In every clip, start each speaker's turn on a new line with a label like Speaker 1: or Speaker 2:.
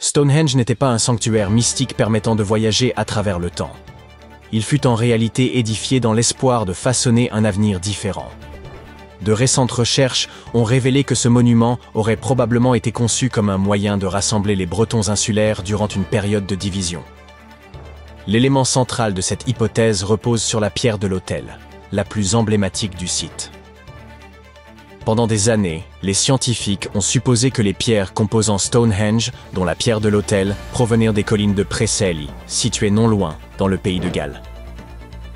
Speaker 1: Stonehenge n'était pas un sanctuaire mystique permettant de voyager à travers le temps. Il fut en réalité édifié dans l'espoir de façonner un avenir différent. De récentes recherches ont révélé que ce monument aurait probablement été conçu comme un moyen de rassembler les Bretons insulaires durant une période de division. L'élément central de cette hypothèse repose sur la pierre de l'autel, la plus emblématique du site. Pendant des années, les scientifiques ont supposé que les pierres composant Stonehenge, dont la pierre de l'autel, provenaient des collines de Preseli, situées non loin, dans le pays de Galles.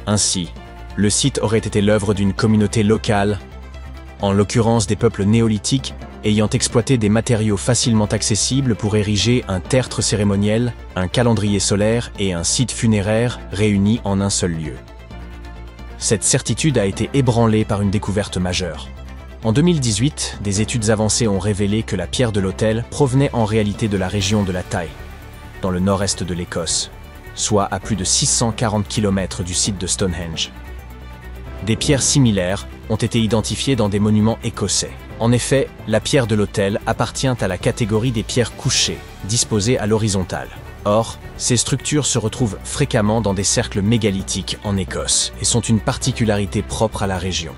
Speaker 1: Ainsi, le site aurait été l'œuvre d'une communauté locale, en l'occurrence des peuples néolithiques, ayant exploité des matériaux facilement accessibles pour ériger un tertre cérémoniel, un calendrier solaire et un site funéraire réunis en un seul lieu. Cette certitude a été ébranlée par une découverte majeure. En 2018, des études avancées ont révélé que la pierre de l'autel provenait en réalité de la région de la Tay, dans le nord-est de l'Écosse, soit à plus de 640 km du site de Stonehenge. Des pierres similaires ont été identifiées dans des monuments écossais. En effet, la pierre de l'autel appartient à la catégorie des pierres couchées, disposées à l'horizontale. Or, ces structures se retrouvent fréquemment dans des cercles mégalithiques en Écosse et sont une particularité propre à la région.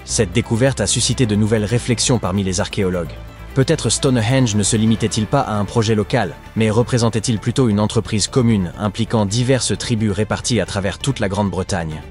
Speaker 1: Cette découverte a suscité de nouvelles réflexions parmi les archéologues. Peut-être Stonehenge ne se limitait-il pas à un projet local, mais représentait-il plutôt une entreprise commune impliquant diverses tribus réparties à travers toute la Grande-Bretagne.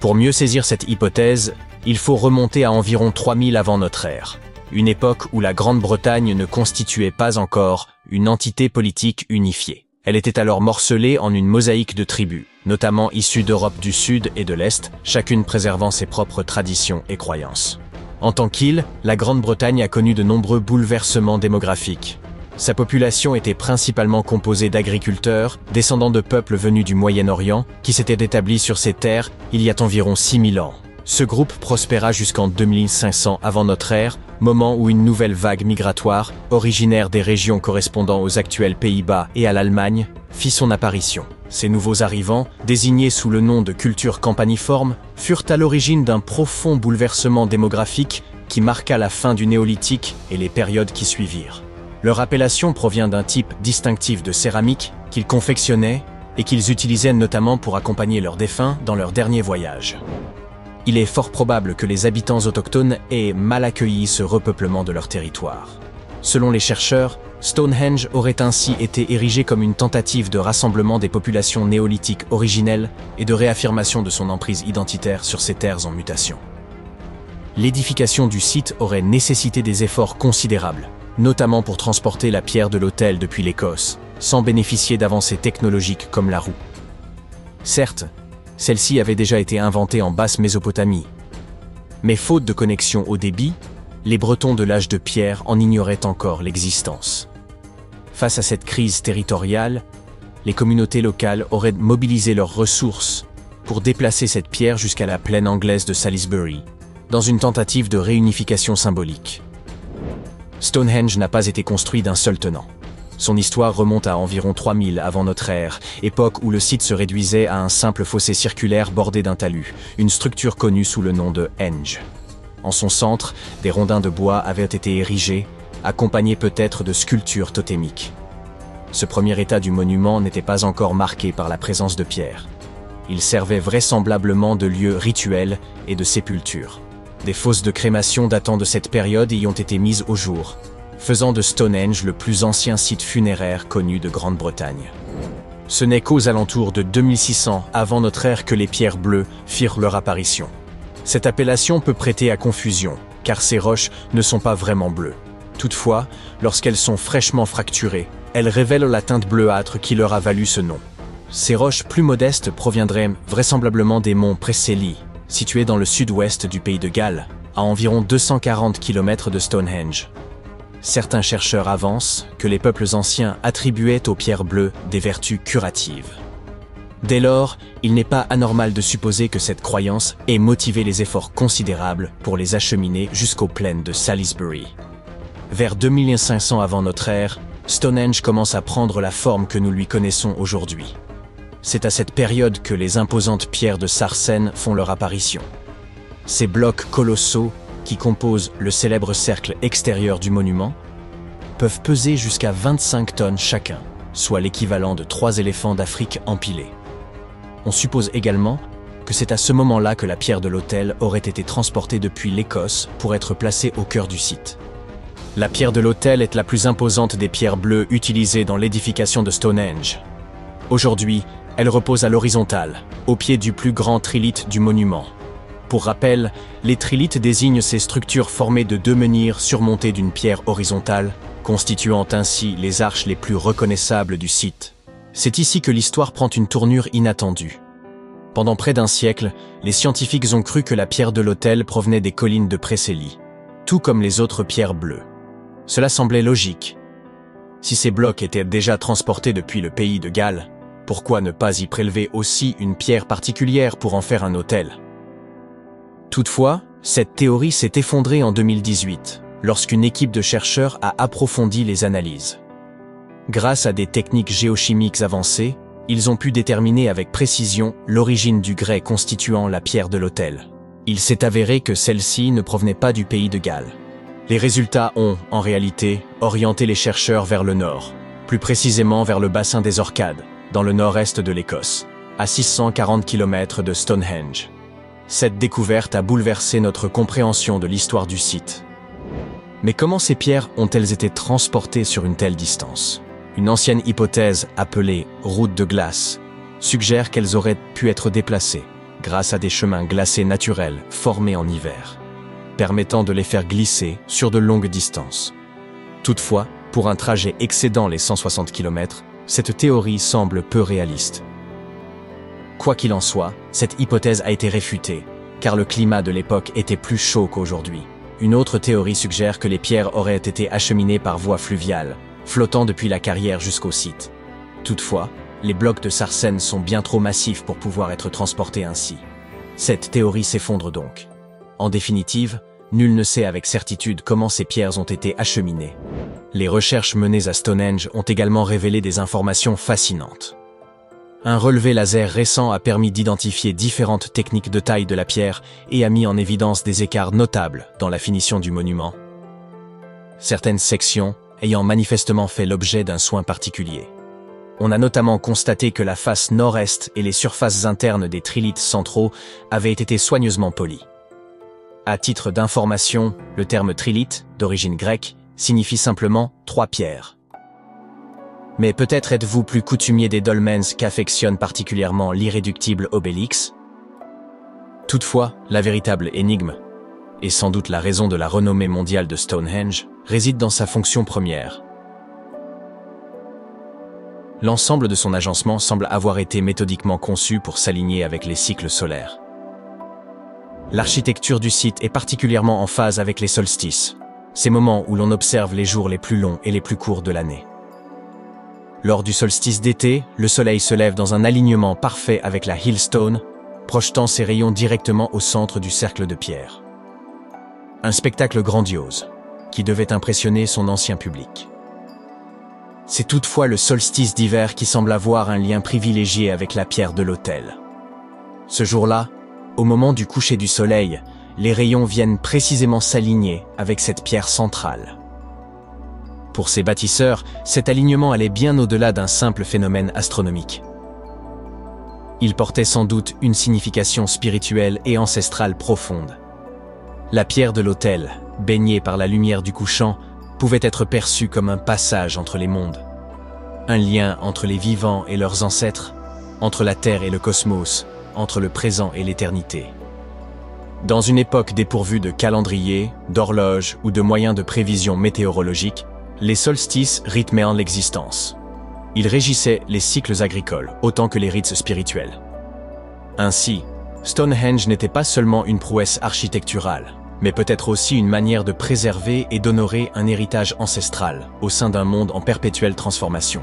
Speaker 1: Pour mieux saisir cette hypothèse, il faut remonter à environ 3000 avant notre ère, une époque où la Grande-Bretagne ne constituait pas encore une entité politique unifiée. Elle était alors morcelée en une mosaïque de tribus, notamment issues d'Europe du Sud et de l'Est, chacune préservant ses propres traditions et croyances. En tant qu'île, la Grande-Bretagne a connu de nombreux bouleversements démographiques. Sa population était principalement composée d'agriculteurs, descendants de peuples venus du Moyen-Orient, qui s'étaient établis sur ces terres il y a environ 6000 ans. Ce groupe prospéra jusqu'en 2500 avant notre ère, moment où une nouvelle vague migratoire, originaire des régions correspondant aux actuels Pays-Bas et à l'Allemagne, fit son apparition. Ces nouveaux arrivants, désignés sous le nom de culture campaniforme, furent à l'origine d'un profond bouleversement démographique qui marqua la fin du néolithique et les périodes qui suivirent. Leur appellation provient d'un type distinctif de céramique qu'ils confectionnaient et qu'ils utilisaient notamment pour accompagner leurs défunts dans leur dernier voyage. Il est fort probable que les habitants autochtones aient mal accueilli ce repeuplement de leur territoire. Selon les chercheurs, Stonehenge aurait ainsi été érigé comme une tentative de rassemblement des populations néolithiques originelles et de réaffirmation de son emprise identitaire sur ces terres en mutation. L'édification du site aurait nécessité des efforts considérables, notamment pour transporter la pierre de l'autel depuis l'Écosse, sans bénéficier d'avancées technologiques comme la roue. Certes, celle-ci avait déjà été inventée en basse Mésopotamie. Mais faute de connexion au débit, les Bretons de l'âge de pierre en ignoraient encore l'existence. Face à cette crise territoriale, les communautés locales auraient mobilisé leurs ressources pour déplacer cette pierre jusqu'à la plaine anglaise de Salisbury, dans une tentative de réunification symbolique. Stonehenge n'a pas été construit d'un seul tenant. Son histoire remonte à environ 3000 avant notre ère, époque où le site se réduisait à un simple fossé circulaire bordé d'un talus, une structure connue sous le nom de henge. En son centre, des rondins de bois avaient été érigés, accompagnés peut-être de sculptures totémiques. Ce premier état du monument n'était pas encore marqué par la présence de pierres. Il servait vraisemblablement de lieu rituel et de sépulture. Des fosses de crémation datant de cette période y ont été mises au jour, faisant de Stonehenge le plus ancien site funéraire connu de Grande-Bretagne. Ce n'est qu'aux alentours de 2600 avant notre ère que les pierres bleues firent leur apparition. Cette appellation peut prêter à confusion, car ces roches ne sont pas vraiment bleues. Toutefois, lorsqu'elles sont fraîchement fracturées, elles révèlent la teinte bleuâtre qui leur a valu ce nom. Ces roches plus modestes proviendraient vraisemblablement des monts Preseli, situés dans le sud-ouest du pays de Galles, à environ 240 km de Stonehenge. Certains chercheurs avancent que les peuples anciens attribuaient aux pierres bleues des vertus curatives. Dès lors, il n'est pas anormal de supposer que cette croyance ait motivé les efforts considérables pour les acheminer jusqu'aux plaines de Salisbury. Vers 2500 avant notre ère, Stonehenge commence à prendre la forme que nous lui connaissons aujourd'hui. C'est à cette période que les imposantes pierres de Sarsen font leur apparition. Ces blocs colossaux qui composent le célèbre cercle extérieur du monument peuvent peser jusqu'à 25 tonnes chacun, soit l'équivalent de 3 éléphants d'Afrique empilés. On suppose également que c'est à ce moment-là que la pierre de l'autel aurait été transportée depuis l'Écosse pour être placée au cœur du site. La pierre de l'autel est la plus imposante des pierres bleues utilisées dans l'édification de Stonehenge. Aujourd'hui, elle repose à l'horizontale, au pied du plus grand trilithe du monument. Pour rappel, les trilithes désignent ces structures formées de 2 menhirs surmontés d'une pierre horizontale, constituant ainsi les arches les plus reconnaissables du site. C'est ici que l'histoire prend une tournure inattendue. Pendant près d'un siècle, les scientifiques ont cru que la pierre de l'autel provenait des collines de Preseli, tout comme les autres pierres bleues. Cela semblait logique. Si ces blocs étaient déjà transportés depuis le pays de Galles, pourquoi ne pas y prélever aussi une pierre particulière pour en faire un autel? Toutefois, cette théorie s'est effondrée en 2018, lorsqu'une équipe de chercheurs a approfondi les analyses. Grâce à des techniques géochimiques avancées, ils ont pu déterminer avec précision l'origine du grès constituant la pierre de l'autel. Il s'est avéré que celle-ci ne provenait pas du pays de Galles. Les résultats ont, en réalité, orienté les chercheurs vers le nord, plus précisément vers le bassin des Orcades, dans le nord-est de l'Écosse, à 640 km de Stonehenge. Cette découverte a bouleversé notre compréhension de l'histoire du site. Mais comment ces pierres ont-elles été transportées sur une telle distance? Une ancienne hypothèse appelée « route de glace » suggère qu'elles auraient pu être déplacées grâce à des chemins glacés naturels formés en hiver, permettant de les faire glisser sur de longues distances. Toutefois, pour un trajet excédant les 160 km, cette théorie semble peu réaliste. Quoi qu'il en soit, cette hypothèse a été réfutée, car le climat de l'époque était plus chaud qu'aujourd'hui. Une autre théorie suggère que les pierres auraient été acheminées par voie fluviale, flottant depuis la carrière jusqu'au site. Toutefois, les blocs de sarsen sont bien trop massifs pour pouvoir être transportés ainsi. Cette théorie s'effondre donc. En définitive, nul ne sait avec certitude comment ces pierres ont été acheminées. Les recherches menées à Stonehenge ont également révélé des informations fascinantes. Un relevé laser récent a permis d'identifier différentes techniques de taille de la pierre et a mis en évidence des écarts notables dans la finition du monument. Certaines sections ayant manifestement fait l'objet d'un soin particulier. On a notamment constaté que la face nord-est et les surfaces internes des trilithes centraux avaient été soigneusement polies. À titre d'information, le terme trilithe, d'origine grecque, signifie simplement « 3 pierres ». Mais peut-être êtes-vous plus coutumier des dolmens qu'affectionne particulièrement l'irréductible Obélix? Toutefois, la véritable énigme, et sans doute la raison de la renommée mondiale de Stonehenge, réside dans sa fonction première. L'ensemble de son agencement semble avoir été méthodiquement conçu pour s'aligner avec les cycles solaires. L'architecture du site est particulièrement en phase avec les solstices, ces moments où l'on observe les jours les plus longs et les plus courts de l'année. Lors du solstice d'été, le soleil se lève dans un alignement parfait avec la Hillstone, projetant ses rayons directement au centre du cercle de pierre. Un spectacle grandiose, qui devait impressionner son ancien public. C'est toutefois le solstice d'hiver qui semble avoir un lien privilégié avec la pierre de l'autel. Ce jour-là, au moment du coucher du soleil, les rayons viennent précisément s'aligner avec cette pierre centrale. Pour ces bâtisseurs, cet alignement allait bien au-delà d'un simple phénomène astronomique. Il portait sans doute une signification spirituelle et ancestrale profonde. La pierre de l'autel, baignée par la lumière du couchant, pouvait être perçue comme un passage entre les mondes. Un lien entre les vivants et leurs ancêtres, entre la Terre et le cosmos, entre le présent et l'éternité. Dans une époque dépourvue de calendrier, d'horloge ou de moyens de prévision météorologique, les solstices rythmaient en l'existence. Ils régissaient les cycles agricoles autant que les rites spirituels. Ainsi, Stonehenge n'était pas seulement une prouesse architecturale, mais peut-être aussi une manière de préserver et d'honorer un héritage ancestral au sein d'un monde en perpétuelle transformation.